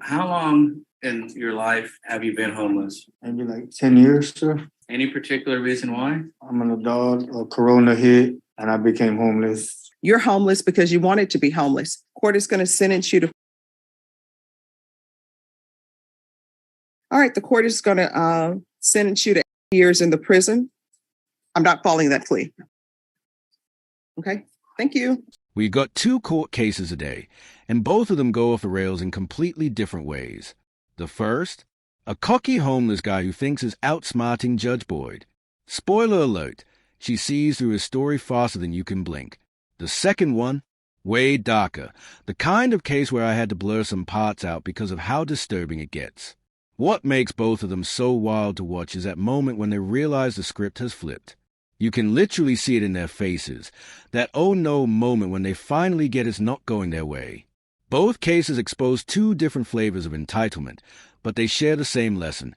How long in your life have you been homeless? Maybe like 10 years, sir. Any particular reason why? I'm an adult, Corona hit, and I became homeless. You're homeless because you wanted to be homeless. Court is going to sentence you to. All right, the court is going to sentence you to 8 years in the prison. I'm not following that plea. Okay, thank you. We've got 2 court cases a day, and both of them go off the rails in completely different ways. The first, a cocky homeless guy who thinks is outsmarting Judge Boyd. Spoiler alert, she sees through his story faster than you can blink. The second one, way darker, the kind of case where I had to blur some parts out because of how disturbing it gets. What makes both of them so wild to watch is that moment when they realize the script has flipped. You can literally see it in their faces, that oh no moment when they finally get it's not going their way. Both cases expose 2 different flavors of entitlement, but they share the same lesson.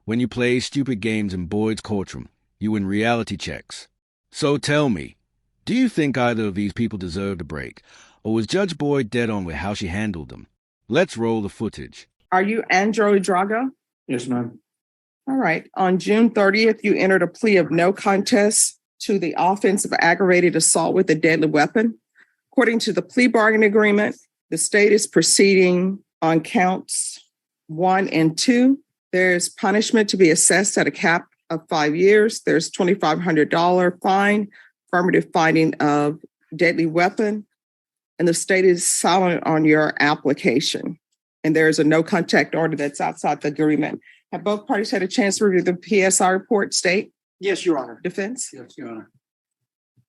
When you play stupid games in Boyd's courtroom, you win reality checks. So tell me, do you think either of these people deserved a break, or was Judge Boyd dead on with how she handled them? Let's roll the footage. Are you Andrew Idrago? Yes, ma'am. All right. On June 30th, you entered a plea of no contest to the offense of aggravated assault with a deadly weapon. According to the plea bargain agreement, the state is proceeding on counts 1 and 2. There's punishment to be assessed at a cap of 5 years. There's $2,500 fine, affirmative finding of deadly weapon, and the state is silent on your application. And there is a no contact order that's outside the agreement. Have both parties had a chance to review the PSI report, state? Yes, Your Honor. Defense? Yes, Your Honor.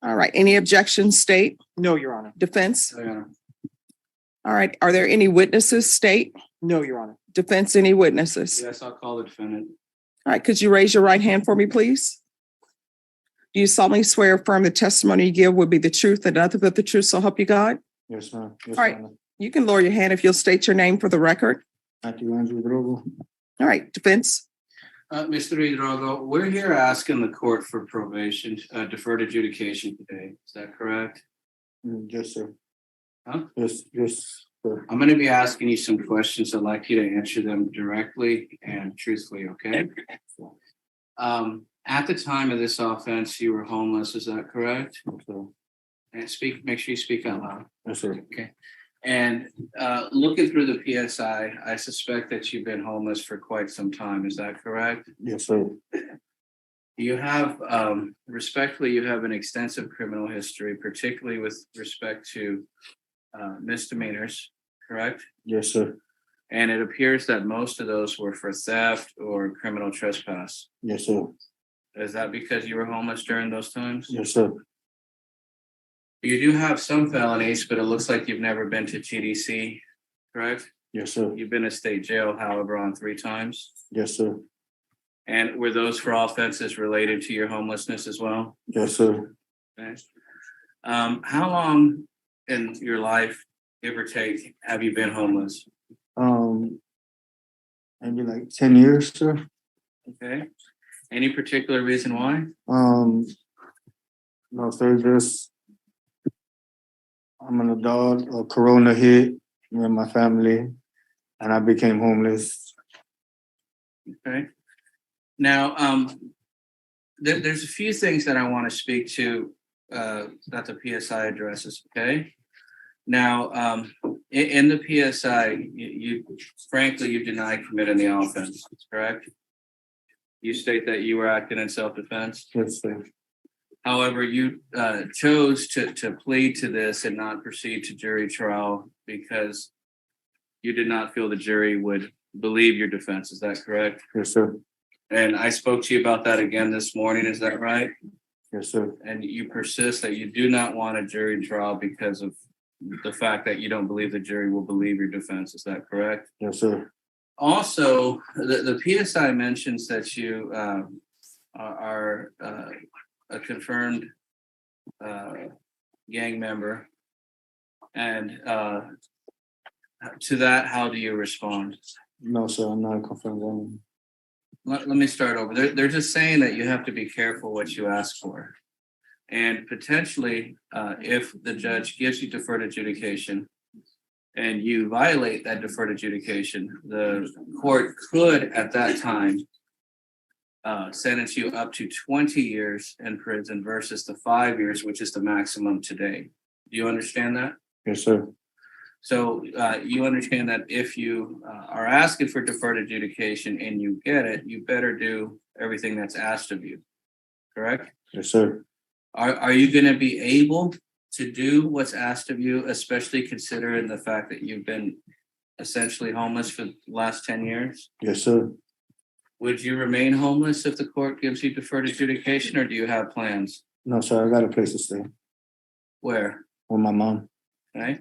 All right. Any objections, state? No, Your Honor. Defense? Your Honor. All right. Are there any witnesses, state? No, Your Honor. Defense, any witnesses? Yes, I'll call the defendant. All right. Could you raise your right hand for me, please? Do you solemnly swear or affirm the testimony you give will be the truth and nothing but the truth, so help you God? Yes, ma'am. Yes, All right. Your Honor. You can lower your hand if you'll state your name for the record. Idrago. All right. Defense? Mr. Idrago, we're here asking the court for probation, deferred adjudication today. Is that correct? Yes, sir. Huh? Yes, sir. I'm going to be asking you some questions. I'd like you to answer them directly and truthfully, okay? At the time of this offense, you were homeless. Is that correct? Yes, sir. And make sure you speak out loud. Yes, sir. Okay. And looking through the PSI, I suspect that you've been homeless for quite some time. Is that correct? Yes, sir. You have, respectfully, you have an extensive criminal history, particularly with respect to misdemeanors, correct? Yes, sir. And it appears that most of those were for theft or criminal trespass. Yes, sir. Is that because you were homeless during those times? Yes, sir. You do have some felonies, but it looks like you've never been to TDC, correct? Yes, sir. You've been to state jail, however, on 3 times. Yes, sir. And were those for offenses related to your homelessness as well? Yes, sir. Okay. How long in your life, give or take, have you been homeless? Maybe like 10 years, sir. Okay. Any particular reason why? No, sir, just I'm an adult, Corona hit me and my family, and I became homeless. Okay. Now, there's a few things that I want to speak to that the PSI addresses, okay? Now, in the PSI, you frankly, you deny committing the offense, correct? You state that you were acting in self-defense. Yes, sir. However, you chose to plead to this and not proceed to jury trial because you did not feel the jury would believe your defense. Is that correct? Yes, sir. And I spoke to you about that again this morning. Is that right? Yes, sir. And you persist that you do not want a jury trial because of the fact that you don't believe the jury will believe your defense. Is that correct? Yes, sir. Also, the PSI mentions that you are a confirmed gang member. And to that, how do you respond? No, sir, I'm not a confirmed woman. Let me start over. They're just saying that you have to be careful what you ask for. And potentially, if the judge gives you deferred adjudication and you violate that deferred adjudication, the court could at that time sentence you up to 20 years in prison versus the 5 years, which is the maximum today. Do you understand that? Yes, sir. So you understand that if you are asking for deferred adjudication and you get it, you better do everything that's asked of you, correct? Yes, sir. Are you going to be able to do what's asked of you, especially considering the fact that you've been essentially homeless for the last 10 years? Yes, sir. Would you remain homeless if the court gives you deferred adjudication, or do you have plans? No, sir. I got a place to stay Where? with my mom. Okay.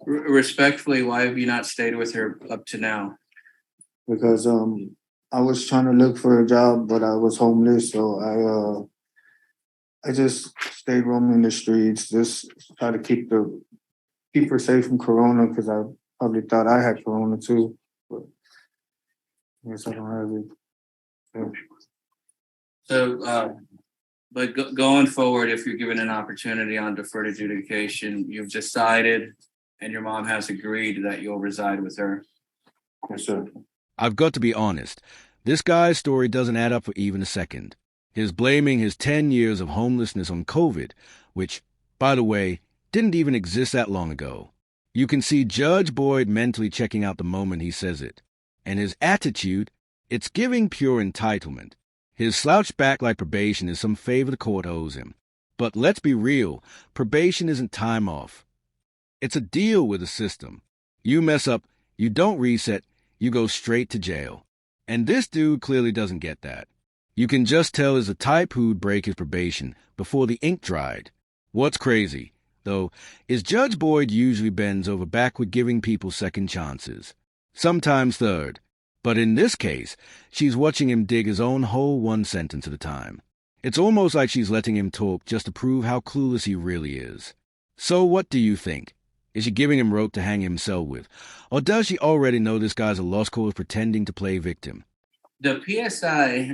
Respectfully, why have you not stayed with her up to now? Because I was trying to look for a job, but I was homeless, so I just stayed roaming the streets, just try to keep her safe from corona, because I probably thought I had corona too. But I guess I don't have it. Yeah. So, but going forward, if you're given an opportunity on deferred adjudication, you've decided and your mom has agreed that you'll reside with her. Yes, sir. I've got to be honest. This guy's story doesn't add up for even a second. His blaming his 10 years of homelessness on COVID, which, by the way, didn't even exist that long ago. You can see Judge Boyd mentally checking out the moment he says it. And his attitude, it's giving pure entitlement. His slouched back like probation is some favor the court owes him. But let's be real, probation isn't time off. It's a deal with the system. You mess up, you don't reset, you go straight to jail. And this dude clearly doesn't get that. You can just tell he's the type who'd break his probation before the ink dried. What's crazy, though, is Judge Boyd usually bends over backward giving people second chances. Sometimes third. But in this case, she's watching him dig his own hole one sentence at a time. It's almost like she's letting him talk just to prove how clueless he really is. So what do you think? Is she giving him rope to hang himself with? Or does she already know this guy's a lost cause pretending to play victim? The PSI,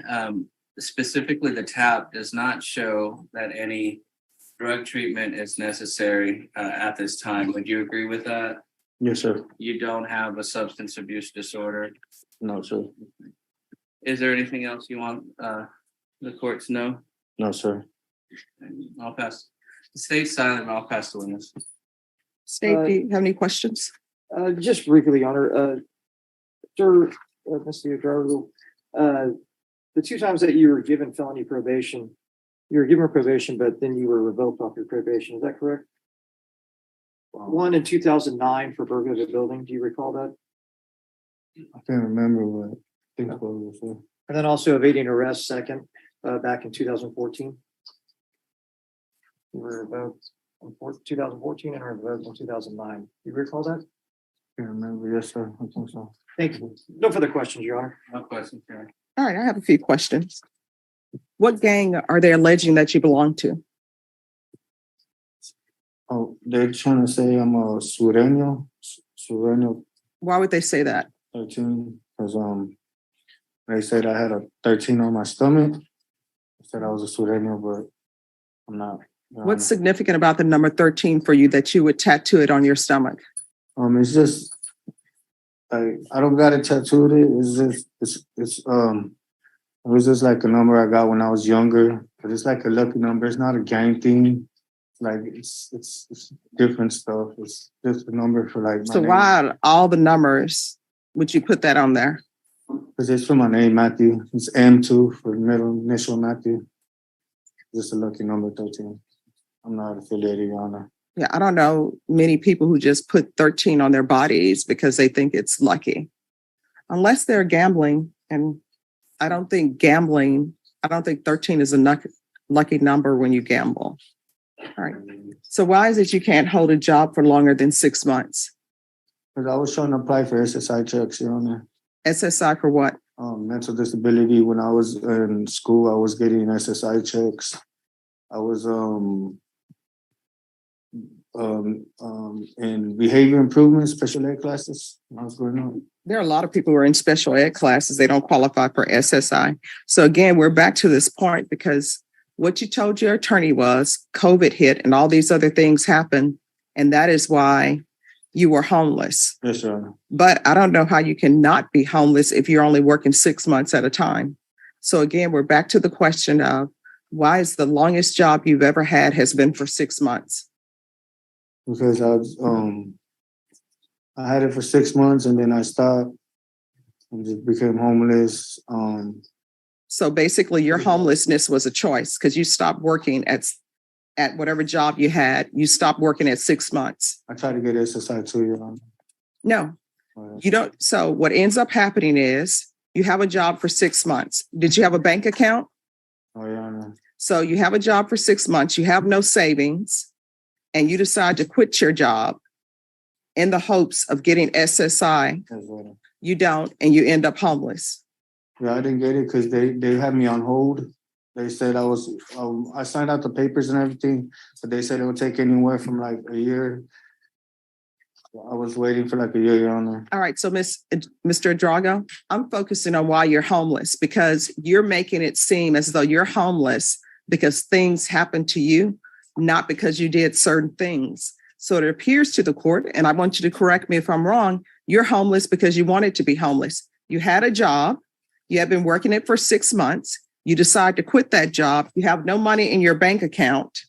specifically the TAP, does not show that any drug treatment is necessary at this time. Would you agree with that? Yes, sir. You don't have a substance abuse disorder. No, sir. Is there anything else you want the court to know? No, sir. I'll pass. Stay silent and I'll pass the witness. State, do you have any questions? Just briefly, Your Honor, Sir, Mr. Idrago, the 2 times that you were given felony probation, you were given probation, but then you were revoked off your probation. Is that correct? One in 2009 for burglary of a building. Do you recall that? I can't remember, but I think so. Yes, sir. And then also evading arrest second, back in 2014. You were revoked in 2014 and revoked in 2009. Do you recall that? Can't remember. Yes, sir. I think so. Thank you. No further questions, Your Honor. No questions, Karen. All right, I have a few questions. What gang are they alleging that you belong to? Oh, they're trying to say I'm a Sureño. Sureño Why would they say that? 13. Because they said I had a 13 on my stomach. They said I was a Sureño, but I'm not. What's significant about the number 13 for you that you would tattoo it on your stomach? It's just like I don't got it tattooed. It was just like a number I got when I was younger. But it's like a lucky number. It's not a gang thing. Like it's different stuff. It's just a number for like. So why all the numbers would you put that on there? Because it's for my name, Matthew. It's M2 for middle initial Matthew. Just a lucky number 13. I'm not affiliated, Your Honor. Yeah, I don't know many people who just put 13 on their bodies because they think it's lucky. Unless they're gambling, and I don't think 13 is a lucky number when you gamble. All right. So why is it you can't hold a job for longer than 6 months? Because I was trying to apply for SSI checks, Your Honor. SSI for what? Mental disability. When I was in school, I was getting SSI checks. I was in behavior improvement special ed classes when I was growing up. There are a lot of people who are in special ed classes. They don't qualify for SSI. So again, we're back to this point because what you told your attorney was COVID hit and all these other things happened. And that is why you were homeless. Yes, Your Honor. But I don't know how you can not be homeless if you're only working 6 months at a time. So again, we're back to the question of why is the longest job you've ever had has been for 6 months? Because I had it for 6 months and then I stopped and just became homeless. So basically your homelessness was a choice because you stopped working at whatever job you had. You stopped working at 6 months. I tried to get SSI too, Your Honor. No, you don't. So what ends up happening is you have a job for 6 months. Did you have a bank account? Oh, Your Honor. So you have a job for 6 months, you have no savings, and you decide to quit your job in the hopes of getting SSI. Yes, Your Honor. You don't, and you end up homeless. Yeah, I didn't get it because they had me on hold. They said I signed out the papers and everything, but they said it would take anywhere from like a year. I was waiting for like a year, Your Honor. All right, so Mr. Idrago, I'm focusing on why you're homeless because you're making it seem as though you're homeless because things happened to you, not because you did certain things. So it appears to the court, and I want you to correct me if I'm wrong, you're homeless because you wanted to be homeless. You had a job, you have been working it for 6 months, you decide to quit that job, you have no money in your bank account,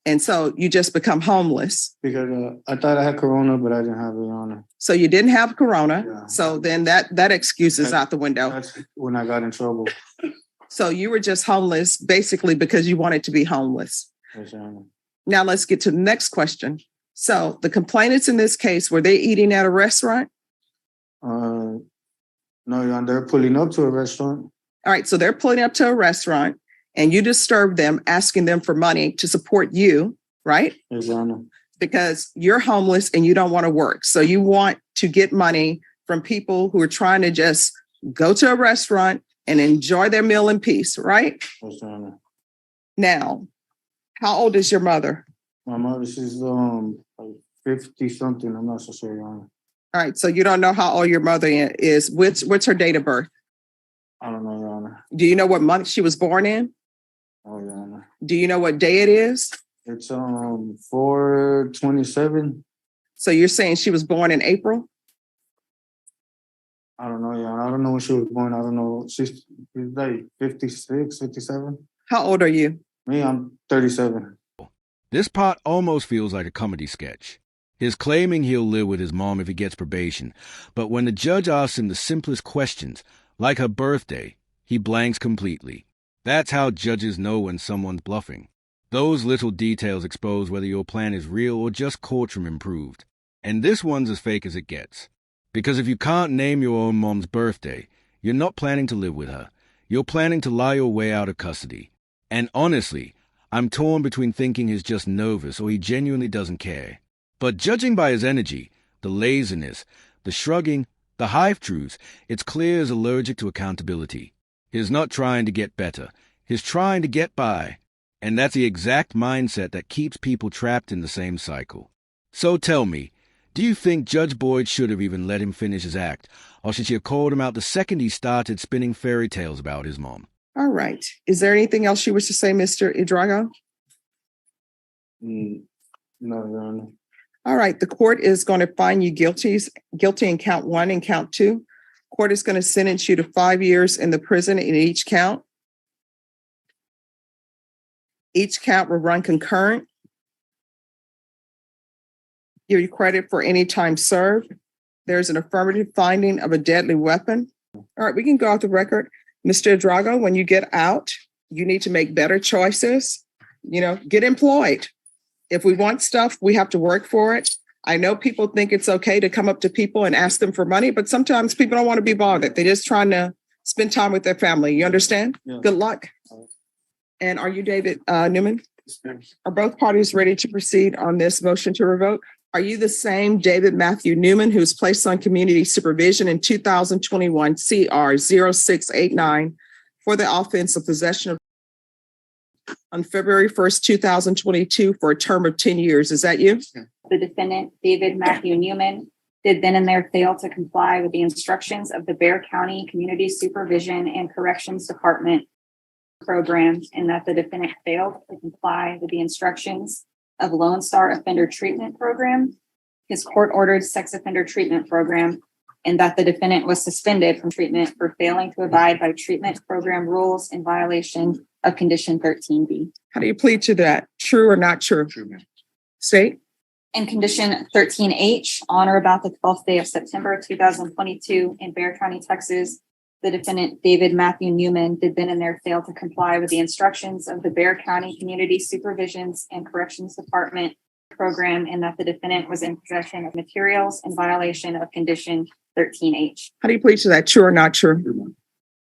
and so you just become homeless. Because I thought I had corona, but I didn't have it, Your Honor. So you didn't have corona, Yeah. so then that excuse is out the window. That's when I got in trouble. So you were just homeless basically because you wanted to be homeless. Yes, Your Honor. Now let's get to the next question. So the complainants in this case, were they eating at a restaurant? No, Your Honor, they're pulling up to a restaurant. All right, so they're pulling up to a restaurant and you disturb them, asking them for money to support you, right? Yes, Your Honor. Because you're homeless and you don't want to work. So you want to get money from people who are trying to just go to a restaurant and enjoy their meal in peace, right? Yes, Your Honor. Now, how old is your mother? My mother, she's like 50 something. I'm not so sure, Your Honor. All right, so you don't know how old your mother is. What's her date of birth? I don't know, Your Honor. Do you know what month she was born in? Oh, Your Honor. Do you know what day it is? It's 4/27. So you're saying she was born in April? I don't know, Your Honor. I don't know when she was born. I don't know. She's like 56, 57. How old are you? Me, I'm 37. This part almost feels like a comedy sketch. He's claiming he'll live with his mom if he gets probation, but when the judge asks him the simplest questions, like her birthday, he blanks completely. That's how judges know when someone's bluffing. Those little details expose whether your plan is real or just courtroom improved. And this one's as fake as it gets. Because if you can't name your own mom's birthday, you're not planning to live with her. You're planning to lie your way out of custody. And honestly, I'm torn between thinking he's just nervous or he genuinely doesn't care. But judging by his energy, the laziness, the shrugging, the half-truths, it's clear he's allergic to accountability. He's not trying to get better. He's trying to get by. And that's the exact mindset that keeps people trapped in the same cycle. So tell me, do you think Judge Boyd should have even let him finish his act, or should she have called him out the second he started spinning fairy tales about his mom? All right. Is there anything else you wish to say, Mr. Idrago? No, Your Honor. All right. The court is going to find you guilty in count 1 and count 2. Court is going to sentence you to 5 years in the prison in each count. Each count will run concurrent. Give you credit for any time served. There's an affirmative finding of a deadly weapon. All right, we can go off the record. Mr. Idrago, when you get out, you need to make better choices. Get employed. If we want stuff, we have to work for it. I know people think it's okay to come up to people and ask them for money, but sometimes people don't want to be bothered. They're just trying to spend time with their family. You understand? Yeah. Good luck. And are you David Newman? Are both parties ready to proceed on this motion to revoke? Are you the same David Matthew Newman who's placed on community supervision in 2021 CR 0689 for the offense of possession of on February 1st, 2022 for a term of 10 years? Is that you? The defendant, David Matthew Newman, did then and there fail to comply with the instructions of the Bexar County Community Supervision and Corrections Department program, and that the defendant failed to comply with the instructions of Lone Star Offender Treatment Program, his court-ordered sex offender treatment program, and that the defendant was suspended from treatment for failing to abide by treatment program rules in violation of condition 13B. How do you plead to that? True or not true? True, ma'am. State. In condition 13H, on or about the 12th day of September 2022 in Bexar County, Texas, the defendant David Matthew Newman did then and there fail to comply with the instructions of the Bexar County Community Supervisions and Corrections Department program, and that the defendant was in possession of materials in violation of condition 13H. How do you plead to that? True or not true?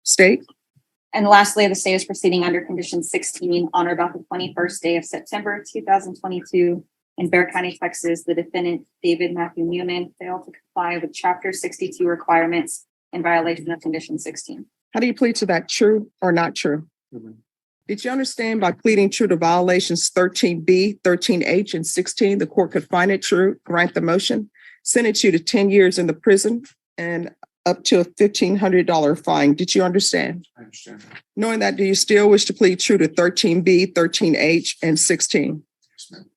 State. And lastly, the state is proceeding under condition 16 on or about the 21st day of September 2022 in Bexar County, Texas. The defendant David Matthew Newman failed to comply with Chapter 62 requirements in violation of condition 16. How do you plead to that? True or not true? Did you understand by pleading true to violations 13B, 13H, and 16, the court could find it true, grant the motion, sentence you to 10 years in the prison, and up to a $1,500 fine? Did you understand? I understand. Knowing that, do you still wish to plead true to 13B, 13H, and 16? Yes, ma'am.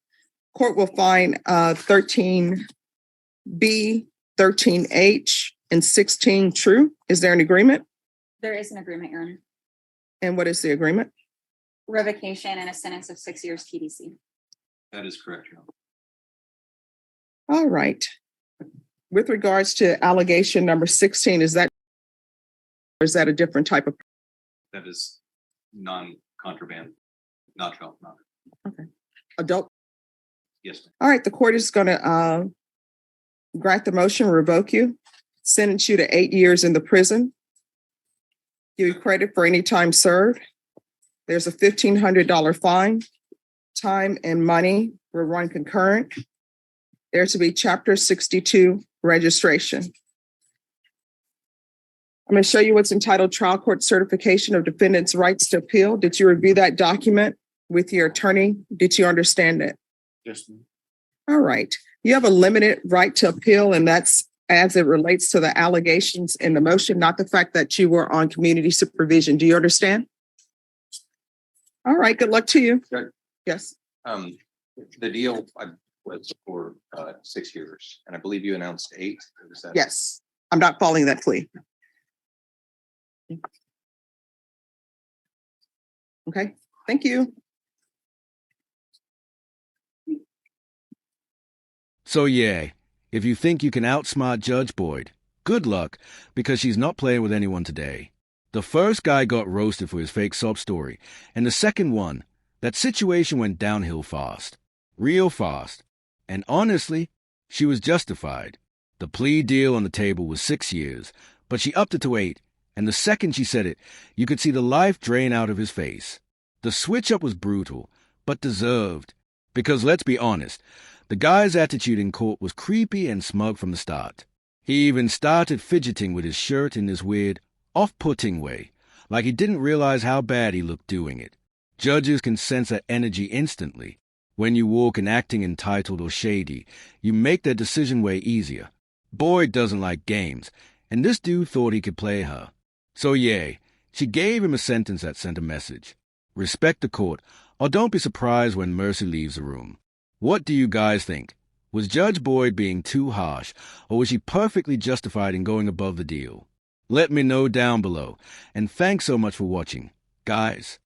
Court will find 13B, 13H, and 16 true. Is there an agreement? There is an agreement, Your Honor. And what is the agreement? Revocation and a sentence of 6 years TDC. That is correct, Your Honor. All right. With regards to allegation number 16, is that a different type of? That is non-contraband, not child pornography. Adult? Yes, ma'am. All right, the court is going to grant the motion, revoke you, sentence you to 8 years in the prison, give you credit for any time served. There's a $1,500 fine. Time and money will run concurrent. There's to be Chapter 62 registration. I'm going to show you what's entitled Trial Court Certification of Defendant's Rights to Appeal. Did you review that document with your attorney? Did you understand it? Yes, ma'am. All right. You have a limited right to appeal, and that's as it relates to the allegations in the motion, not the fact that you were on community supervision. Do you understand? All right. Good luck to you. Good. Yes. The deal was for 6 years, and I believe you announced 8. Is that- Yes. I'm not following that plea. Okay. Thank you. So yeah, if you think you can outsmart Judge Boyd, good luck, because she's not playing with anyone today. The first guy got roasted for his fake sob story, and the second one, that situation went downhill fast. Real fast. And honestly, she was justified. The plea deal on the table was 6 years, but she upped it to 8, and the second she said it, you could see the life drain out of his face. The switch-up was brutal, but deserved. Because let's be honest, the guy's attitude in court was creepy and smug from the start. He even started fidgeting with his shirt in this weird, off-putting way, like he didn't realize how bad he looked doing it. Judges can sense that energy instantly. When you walk in acting entitled or shady, you make their decision way easier. Boyd doesn't like games, and this dude thought he could play her. So yeah, she gave him a sentence that sent a message. Respect the court, or don't be surprised when mercy leaves the room. What do you guys think? Was Judge Boyd being too harsh, or was she perfectly justified in going above the deal? Let me know down below, and thanks so much for watching. Guys,